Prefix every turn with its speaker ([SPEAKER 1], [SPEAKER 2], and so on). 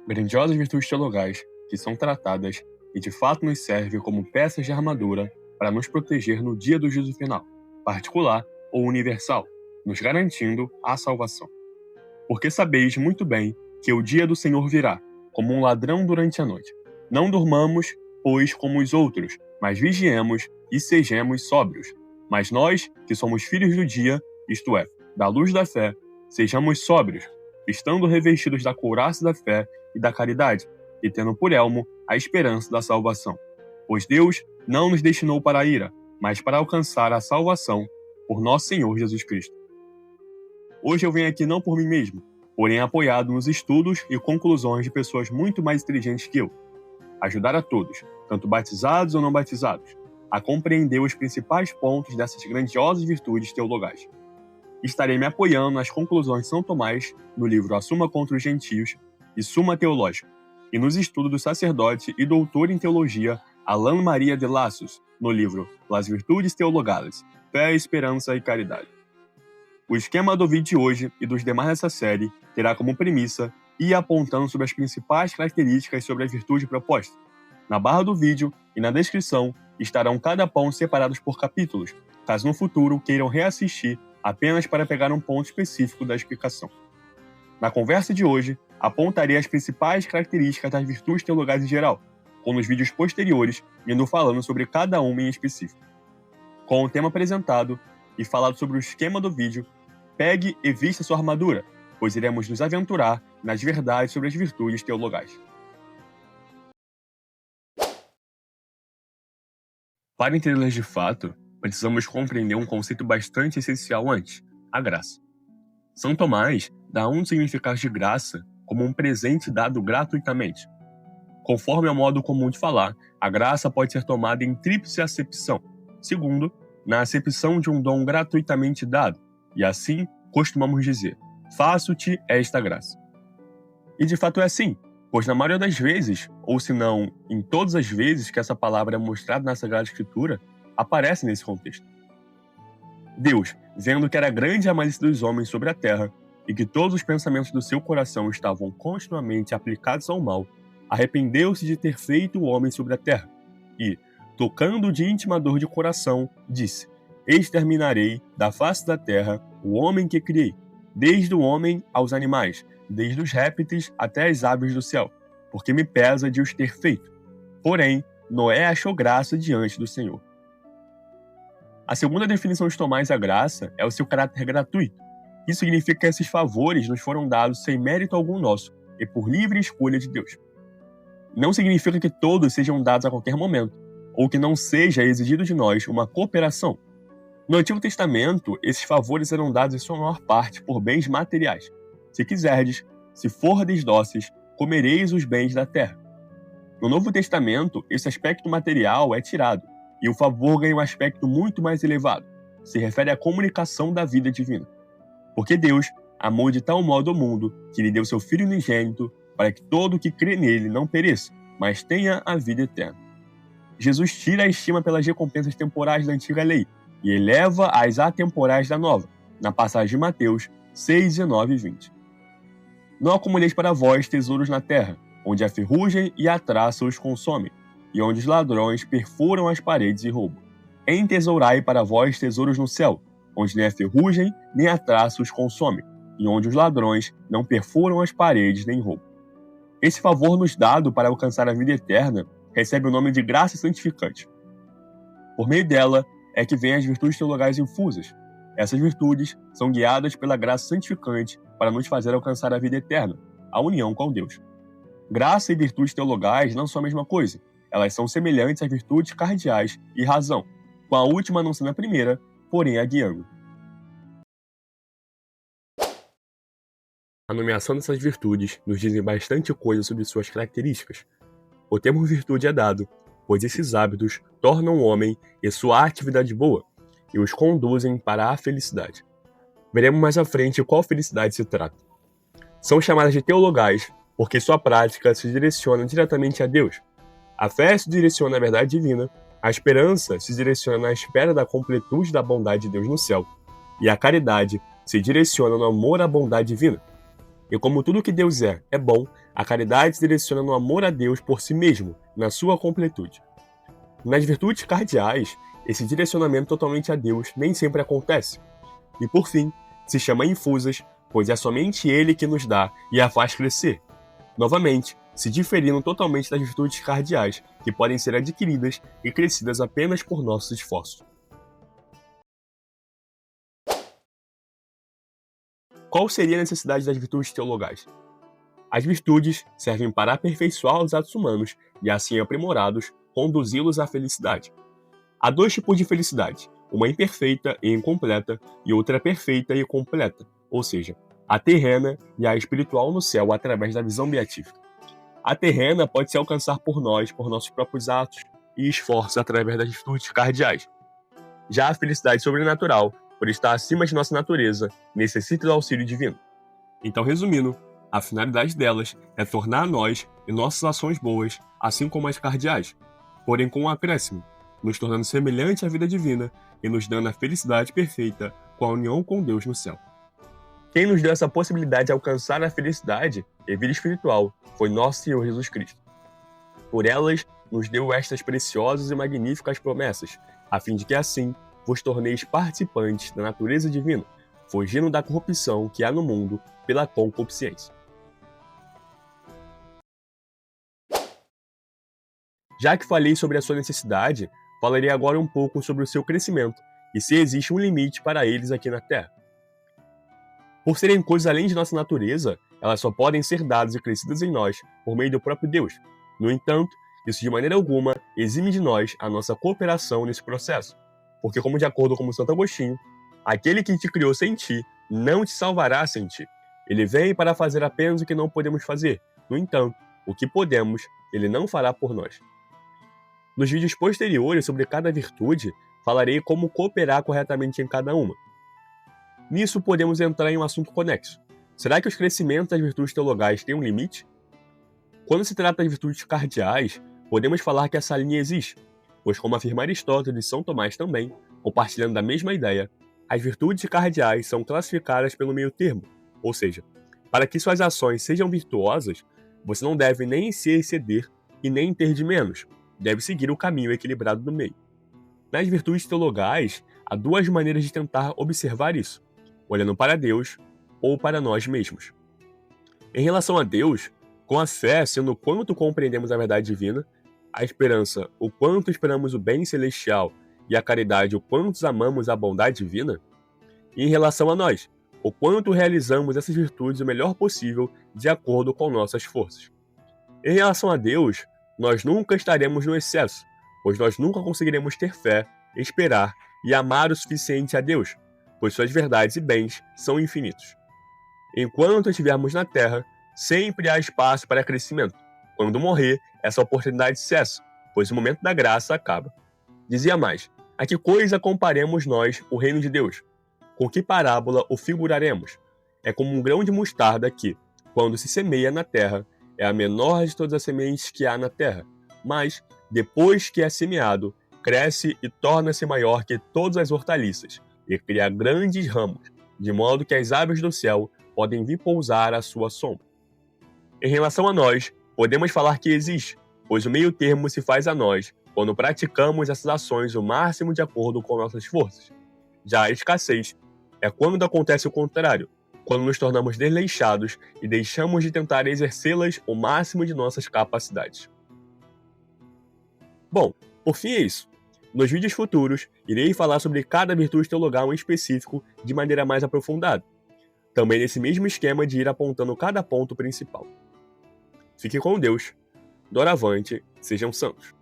[SPEAKER 1] Grandiosas virtudes teologais que são tratadas e de fato nos servem como peças de armadura para nos proteger no dia do juízo final, particular ou universal, nos garantindo a salvação. Porque sabeis muito bem que o dia do Senhor virá, como um ladrão durante a noite. Não durmamos, pois, como os outros, mas vigiemos e sejamos sóbrios. Mas nós, que somos filhos do dia, isto é, da luz da fé, sejamos sóbrios, estando revestidos da couraça da fé e da caridade, e tendo por elmo a esperança da salvação. Pois Deus não nos destinou para a ira, mas para alcançar a salvação por nosso Senhor Jesus Cristo. Hoje eu venho aqui não por mim mesmo, porém apoiado nos estudos e conclusões de pessoas muito mais inteligentes que eu. Ajudar a todos, tanto batizados ou não batizados, a compreender os principais pontos dessas grandiosas virtudes teologais. Estarei me apoiando nas conclusões de São Tomás no livro A Suma contra os Gentios e Suma Teológica, e nos estudos do sacerdote e doutor em teologia Alain Maria de Lassus, no livro Las Virtudes Teologales, Fé, Esperança e Caridade. O esquema do vídeo de hoje e dos demais dessa série terá como premissa ir apontando sobre as principais características sobre a virtude proposta. Na barra do vídeo e na descrição estarão cada ponto separados por capítulos, caso no futuro queiram reassistir apenas para pegar um ponto específico da explicação. Na conversa de hoje, apontarei as principais características das virtudes teologais em geral, com nos vídeos posteriores indo falando sobre cada uma em específico. Com o tema apresentado e falado sobre o esquema do vídeo, pegue e vista sua armadura, pois iremos nos aventurar nas verdades sobre as virtudes teologais. Para entendê-las de fato, precisamos compreender um conceito bastante essencial antes, a graça. São Tomás dá um significado de graça como um presente dado gratuitamente. Conforme ao modo comum de falar, a graça pode ser tomada em tríplice acepção. Segundo, na acepção de um dom gratuitamente dado, e assim costumamos dizer, faço-te esta graça. E de fato é assim, pois na maioria das vezes, ou se não em todas as vezes que essa palavra é mostrada na Sagrada Escritura, aparece nesse contexto. Deus, vendo que era grande a malícia dos homens sobre a terra, e que todos os pensamentos do seu coração estavam continuamente aplicados ao mal, arrependeu-se de ter feito o homem sobre a terra, e, tocando de íntima dor de coração, disse, exterminarei da face da terra o homem que criei, desde o homem aos animais, desde os répteis até as aves do céu, porque me pesa de os ter feito. Porém, Noé achou graça diante do Senhor. A segunda definição de Tomás à graça é o seu caráter gratuito. Isso significa que esses favores nos foram dados sem mérito algum nosso e por livre escolha de Deus. Não significa que todos sejam dados a qualquer momento, ou que não seja exigido de nós uma cooperação. No Antigo Testamento, esses favores eram dados em sua maior parte por bens materiais. Se quiserdes, se fordes dóceis, comereis os bens da terra. No Novo Testamento, esse aspecto material é tirado, e o favor ganha um aspecto muito mais elevado. Se refere à comunicação da vida divina. Porque Deus amou de tal modo o mundo que lhe deu seu Filho unigênito para que todo o que crê nele não pereça, mas tenha a vida eterna. Jesus tira a estima pelas recompensas temporais da antiga lei e eleva as atemporais da nova, na passagem de Mateus 6, 19 e 20. Não acumuleis para vós tesouros na terra, onde a ferrugem e a traça os consomem, e onde os ladrões perfuram as paredes e roubam. Entesourai para vós tesouros no céu, onde nem a ferrugem nem a traça os consomem, e onde os ladrões não perfuram as paredes nem roubam. Esse favor nos dado para alcançar a vida eterna recebe o nome de graça santificante. Por meio dela é que vêm as virtudes teologais infusas. Essas virtudes são guiadas pela graça santificante para nos fazer alcançar a vida eterna, a união com Deus. Graça e virtudes teologais não são a mesma coisa. Elas são semelhantes às virtudes cardeais e razão, com a última não sendo a primeira, porém a guiando. A nomeação dessas virtudes nos dizem bastante coisa sobre suas características. O termo virtude é dado, pois esses hábitos tornam o homem e sua atividade boa, e os conduzem para a felicidade. Veremos mais à frente qual felicidade se trata. São chamadas de teologais porque sua prática se direciona diretamente a Deus. A fé se direciona à verdade divina, a esperança se direciona na espera da completude da bondade de Deus no céu, e a caridade se direciona no amor à bondade divina. E como tudo que Deus é bom, a caridade se direciona no amor a Deus por si mesmo, na sua completude. Nas virtudes cardeais, esse direcionamento totalmente a Deus nem sempre acontece. E por fim, se chama infusas, pois é somente Ele que nos dá e a faz crescer. Novamente, se diferindo totalmente das virtudes cardeais, que podem ser adquiridas e crescidas apenas por nossos esforços. Qual seria a necessidade das virtudes teologais? As virtudes servem para aperfeiçoar os atos humanos e, assim aprimorados, conduzi-los à felicidade. Há dois tipos de felicidade, uma imperfeita e incompleta e outra perfeita e completa, ou seja, a terrena e a espiritual no céu através da visão beatífica. A terrena pode se alcançar por nós, por nossos próprios atos e esforços através das virtudes cardeais. Já a felicidade sobrenatural, por estar acima de nossa natureza, necessita do auxílio divino. Então, resumindo, a finalidade delas é tornar a nós e nossas ações boas, assim como as cardeais, porém com um acréscimo, nos tornando semelhante à vida divina e nos dando a felicidade perfeita com a união com Deus no céu. Quem nos deu essa possibilidade de alcançar a felicidade e vida espiritual foi nosso Senhor Jesus Cristo. Por elas, nos deu estas preciosas e magníficas promessas, a fim de que assim vos torneis participantes da natureza divina, fugindo da corrupção que há no mundo pela concupiscência. Já que falei sobre a sua necessidade, falarei agora um pouco sobre o seu crescimento e se existe um limite para eles aqui na Terra. Por serem coisas além de nossa natureza, elas só podem ser dadas e crescidas em nós por meio do próprio Deus. No entanto, isso de maneira alguma exime de nós a nossa cooperação nesse processo, porque, como de acordo com Santo Agostinho, aquele que te criou sem ti não te salvará sem ti. Ele vem para fazer apenas o que não podemos fazer. No entanto, o que podemos, ele não fará por nós. Nos vídeos posteriores sobre cada virtude, falarei como cooperar corretamente em cada uma. Nisso podemos entrar em um assunto conexo. Será que os crescimentos das virtudes teologais têm um limite? Quando se trata de virtudes cardeais, podemos falar que essa linha existe, pois, como afirma Aristóteles e São Tomás também, compartilhando da mesma ideia, as virtudes cardeais são classificadas pelo meio termo, ou seja, para que suas ações sejam virtuosas, você não deve nem se exceder e nem ter de menos, deve seguir o caminho equilibrado do meio. Nas virtudes teologais, há duas maneiras de tentar observar isso, olhando para Deus ou para nós mesmos. Em relação a Deus, com a fé sendo o quanto compreendemos a verdade divina, a esperança, o quanto esperamos o bem celestial, e a caridade, o quanto amamos a bondade divina, e em relação a nós, o quanto realizamos essas virtudes o melhor possível de acordo com nossas forças. Em relação a Deus, nós nunca estaremos no excesso, pois nós nunca conseguiremos ter fé, esperar e amar o suficiente a Deus, pois suas verdades e bens são infinitos. Enquanto estivermos na Terra, sempre há espaço para crescimento. Quando morrer, essa oportunidade cessa, pois o momento da graça acaba. Dizia mais: a que coisa comparemos nós o reino de Deus? Com que parábola o figuraremos? É como um grão de mostarda que, quando se semeia na terra, é a menor de todas as sementes que há na terra, mas, depois que é semeado, cresce e torna-se maior que todas as hortaliças, e cria grandes ramos, de modo que as aves do céu podem vir pousar à sua sombra. Em relação a nós, podemos falar que existe, pois o meio termo se faz a nós quando praticamos essas ações o máximo de acordo com nossas forças. Já a escassez é quando acontece o contrário, quando nos tornamos desleixados e deixamos de tentar exercê-las o máximo de nossas capacidades. Bom, por fim é isso. Nos vídeos futuros, irei falar sobre cada virtude teologal em específico de maneira mais aprofundada, também nesse mesmo esquema de ir apontando cada ponto principal. Fique com Deus. Doravante, sejam santos.